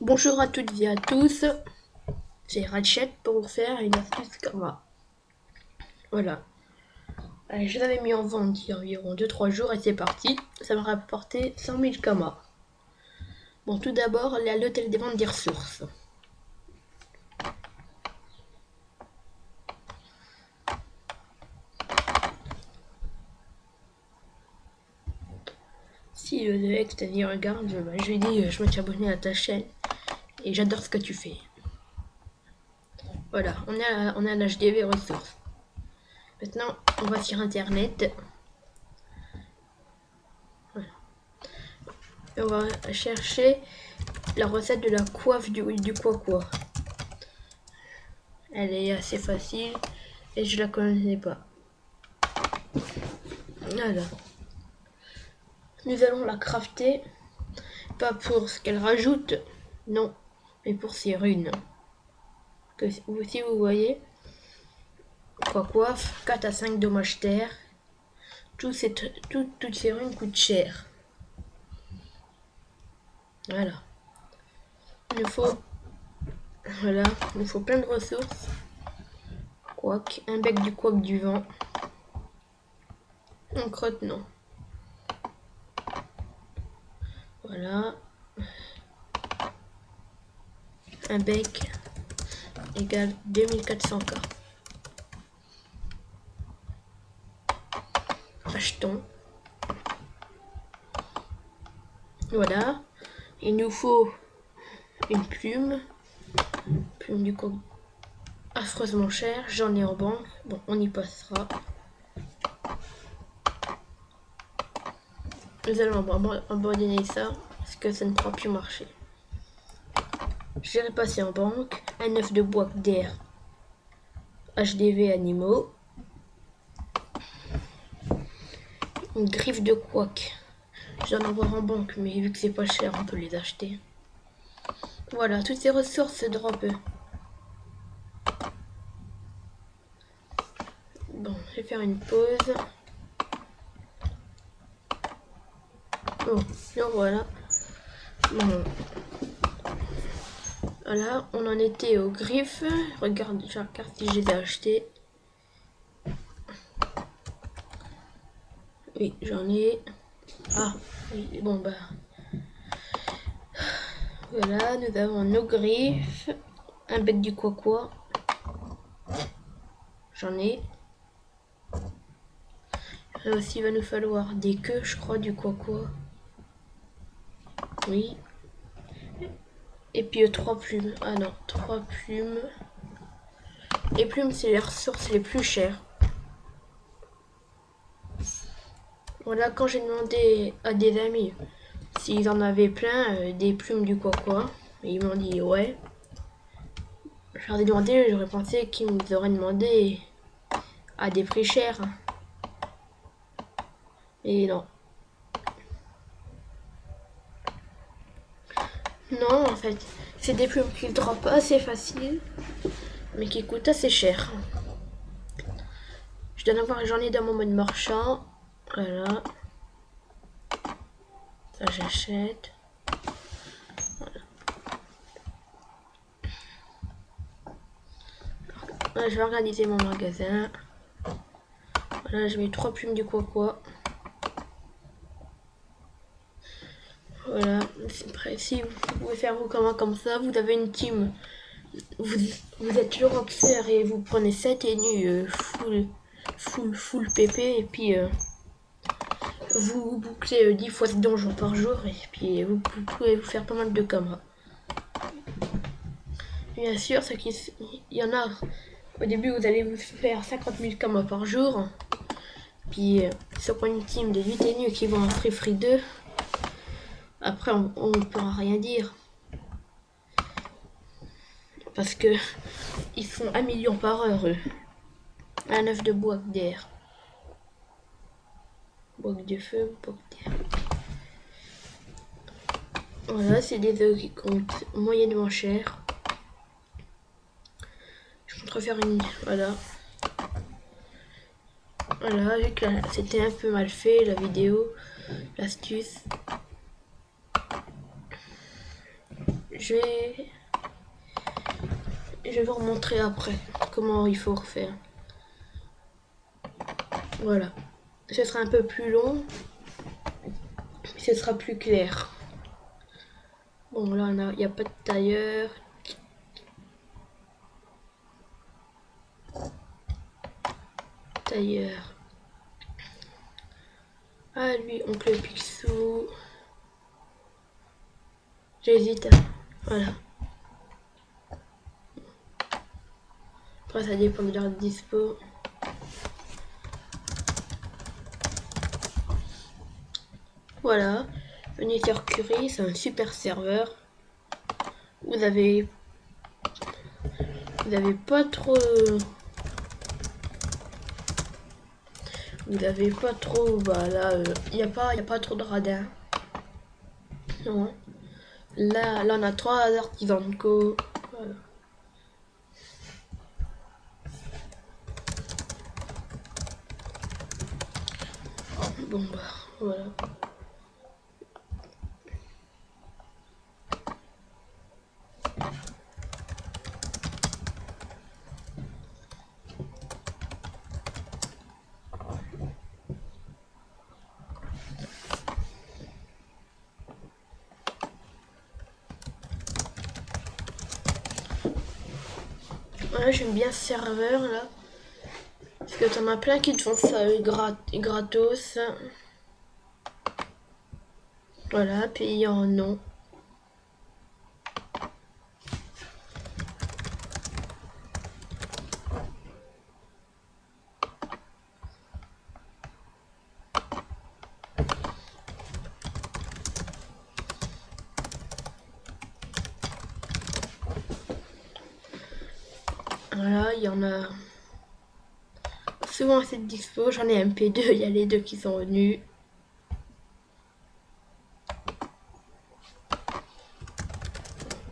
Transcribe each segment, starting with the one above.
Bonjour à toutes et à tous, c'est Ratchet pour vous faire une astuce karma. Voilà, je l'avais mis en vente il y a environ 2-3 jours et c'est parti, ça m'a rapporté 100 000 kamas. Bon, tout d'abord, à l'hôtel des ventes des ressources. Si le ex t'a dit regarde, je lui dis je me suis abonné à ta chaîne et j'adore ce que tu fais. Voilà, on a l'HDV ressources. Maintenant, on va sur internet. Voilà. Et on va chercher la recette de la coiffe du quoi. Elle est assez facile et je la connaissais pas. Voilà. Nous allons la crafter, pas pour ce qu'elle rajoute, non, mais pour ses runes. Que si vous voyez, coiffe, 4 à 5 dommages terre. Toutes ces runes coûtent cher. Voilà. Il nous faut plein de ressources. Quoique, un bec du quoique du vent. Un crotte, non. Voilà. Un bec égale 2400K. Achetons. Voilà. Il nous faut une plume. Plume du coq affreusement cher. J'en ai en banque. Bon, on y passera. Nous allons abandonner ça parce que ça ne pourra plus marcher. Je vais passer en banque. Un œuf de bois d'air. HDV animaux. Une griffe de couac. Je dois en avoir en banque, mais vu que c'est pas cher, on peut les acheter. Voilà, toutes ces ressources se droppent. Bon, je vais faire une pause. Bon, donc voilà. Bon. Voilà, on en était aux griffes. Regarde, je regarde si je les ai achetées. Oui, j'en ai. Ah, oui, bon bah. Voilà, nous avons nos griffes. Un bec du quoi. J'en ai. Là aussi, il va nous falloir des queues, je crois, du quoi. Oui. Et puis 3 plumes. Ah non, 3 plumes. Les plumes, c'est les ressources les plus chères. Voilà, quand j'ai demandé à des amis s'ils en avaient plein, des plumes du quoi, et ils m'ont dit ouais. Je leur ai demandé, j'aurais pensé qu'ils nous auraient demandé à des prix chers. Et non. Non, en fait, c'est des plumes qui drop assez facile, mais qui coûtent assez cher. Je dois en avoir, j'en ai dans mon mode marchand. Voilà. Ça, j'achète. Voilà. Voilà, je vais organiser mon magasin. Voilà, je mets 3 plumes du quoi. Voilà, c'est prêt. Si vous pouvez faire vos commandes comme ça, vous avez une team. Vous êtes toujours rockstar et vous prenez 7 tenues full PP et puis vous bouclez 10 fois ce donjon par jour et puis vous pouvez vous faire pas mal de camas. Bien sûr, il y en a. Au début, vous allez vous faire 50 000 camas par jour. Puis sur une team de 8 tenues qui vont en Free 2. Après, on ne pourra rien dire. Parce que ils font 1 million par heure, eux. Un œuf de bois d'air. Bois de feu, bois d'air. Voilà, c'est des œufs qui coûtent moyennement cher. Je compte refaire une. Voilà. Voilà, vu que c'était un peu mal fait la vidéo, l'astuce. vais vous montrer après comment il faut refaire. Voilà. Ce sera un peu plus long, mais ce sera plus clair. Bon, là, il n'y a pas de tailleur. Tailleur. Ah, lui, oncle Picsou. J'hésite. Voilà. Après, ça dépend de leur dispo. Voilà. Venez sur Curie, c'est un super serveur. Vous avez pas trop... Vous avez pas trop... Voilà, il n'y a pas trop de radins. Non. Là, on a 3 artisans de co. Voilà. Bon bah, voilà. Ouais, j'aime bien ce serveur là. Parce que t'en as plein qui te font ça gratos. Voilà, payer en non. Voilà, il y en a souvent à cette dispo. J'en ai un P2, il y a les deux qui sont venus.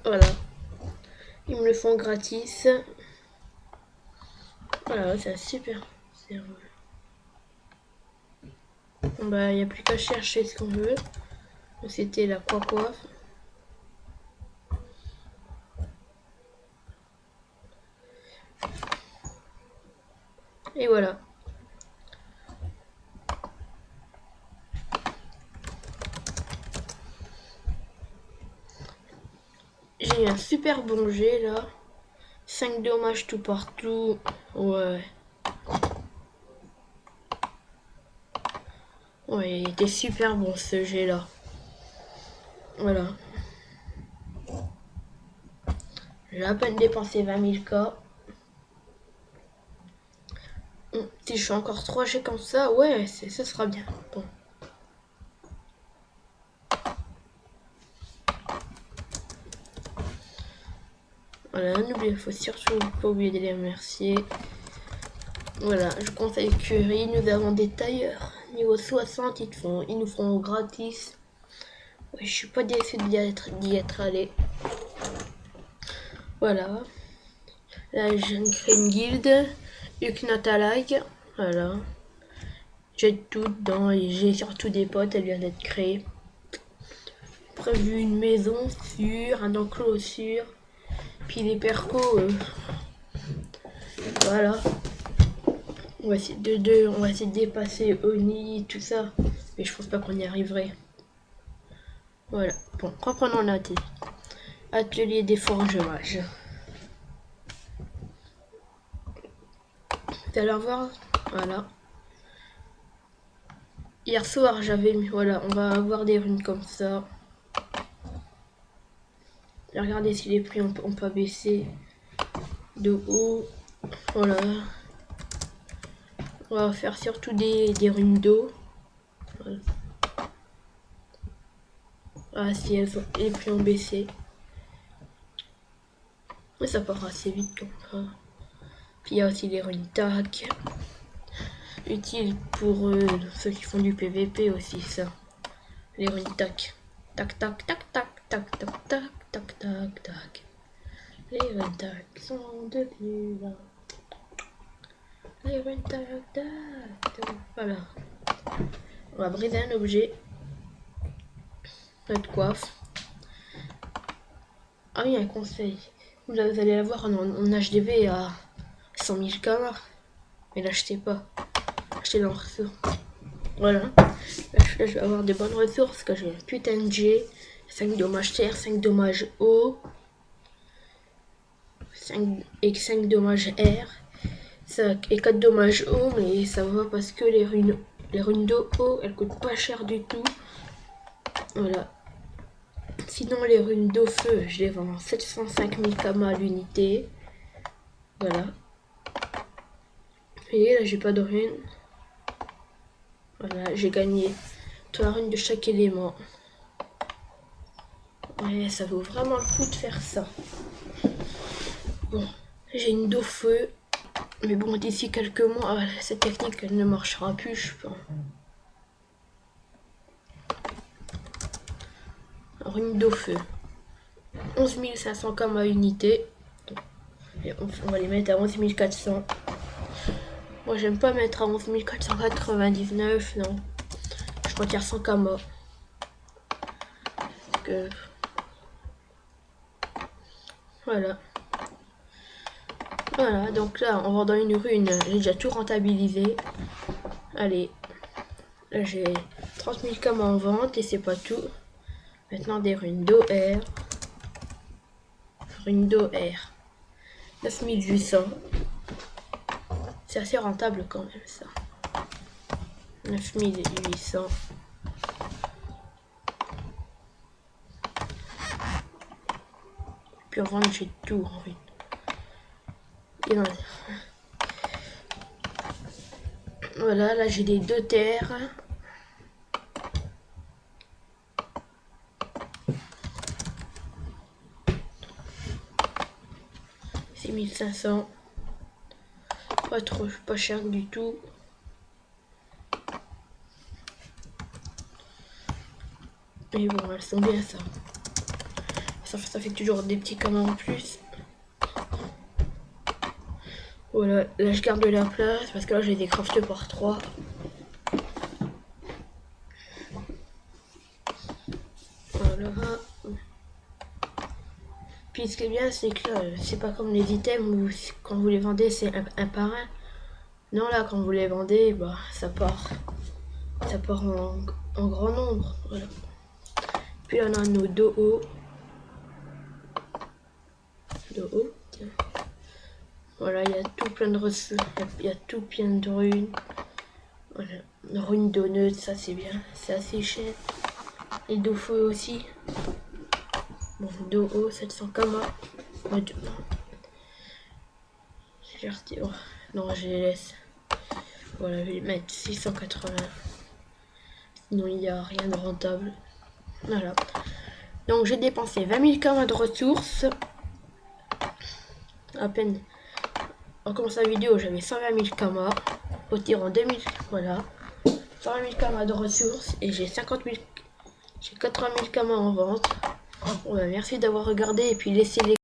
Voilà. Ils me le font gratis. Voilà, c'est un super serveur. Bon bah, il n'y a plus qu'à chercher ce qu'on veut. C'était la coiffe. Et voilà. J'ai eu un super bon jet là. 5 dommages tout partout. Ouais. Ouais, il était super bon ce jet là. Voilà. J'ai à peine dépensé 20 000 K. Si je fais encore 3 jets comme ça, ouais, ça sera bien. Bon. Voilà, n'oubliez, faut surtout pas oublier de les remercier. Voilà, je conseille Curie. Nous avons des tailleurs. Niveau 60, ils nous feront gratis. Ouais, je suis pas déçu d'y être allé. Voilà. Là, je crée une guilde. Uknatalike. Voilà. J'ai tout dedans et j'ai surtout des potes. Elle vient d'être créée. Prévu une maison sûre, un enclos sûr. Puis les percos. Voilà. On va essayer on va essayer de dépasser Oni, tout ça. Mais je pense pas qu'on y arriverait. Voilà. Bon, reprenons l'atelier des forgeages. Vous allez voir. Voilà. Hier soir, j'avais mis. Voilà, on va avoir des runes comme ça. Regardez si les prix ont pas baissé de haut. Voilà. On va faire surtout des runes d'eau. Voilà. Ah, si les prix ont baissé. Mais ça part assez vite comme ça. Puis il y a aussi les runes tac. Utile pour ceux qui font du PVP aussi, ça. Les runes tac. Tac, tac, tac, tac, tac, tac, tac, tac, tac, tac. Les runes tac sont devenus là. Les runes tac, tac, tac. Voilà. On va briser un objet. Notre coiffe. Ah oui, un conseil. Vous allez l'avoir en HDV à 100 000 kamas. Mais l'achetez pas. Achetez en ressources. Voilà. Là, je vais avoir de bonnes ressources. Que j'ai 8 NG, 5 dommages terre, 5 dommages eau, 5 dommages air. Et 4 dommages eau, mais ça va parce que les runes d'eau, elles coûtent pas cher du tout. Voilà. Sinon, les runes d'eau feu, je les vends 705 000 kamas à l'unité. Voilà. Et là, j'ai pas de runes. Voilà, j'ai gagné 3 runes de chaque élément. Ouais, ça vaut vraiment le coup de faire ça. Bon, j'ai une d'eau feu. Mais bon, d'ici quelques mois, cette technique, elle ne marchera plus, je pense. Alors, une d'eau feu. 11 500 kamas unité. Et on va les mettre à 11 400. Moi, j'aime pas mettre à 11 499, non. Je retire 100 kamas. Parce que... Voilà. Voilà, donc là, en vendant une rune, j'ai déjà tout rentabilisé. Allez. Là, j'ai 30 000 kamas en vente et c'est pas tout. Maintenant, des runes d'OR. Rune d'OR. 9800. C'est assez rentable quand même, ça. 9800. Puis en vente, j'ai tout en rune. Voilà, là j'ai les 2 terres. C'est 1500. Pas trop, pas cher du tout. Mais bon, elles sont bien ça. Ça fait toujours des petits kamas en plus. Voilà, là je garde de la place parce que là j'ai des craft par 3. Voilà. Puis ce qui est bien, c'est que là, c'est pas comme les items où quand vous les vendez, c'est un par un. Non, là, quand vous les vendez, bah, ça part en grand nombre. Voilà. Puis là, on a nos Do-O. Do-O, tiens. Voilà, il y a tout plein de ressources, il y a tout plein de runes. Voilà, une rune donneuse, ça c'est bien, c'est assez cher. Et Do-Feu aussi. Bon, Do-O, 700 kamas. Non, je les laisse. Voilà, je vais mettre 680. Sinon, il n'y a rien de rentable. Voilà. Donc, j'ai dépensé 20 000 kamas de ressources. À peine. En commençant la vidéo, j'avais 120 000 kamas. Au tir en 2000. Voilà. 120 000 kamas de ressources. Et j'ai 50 000. J'ai 80 000 kamas en vente. Bon, bah, merci d'avoir regardé. Et puis, laissez les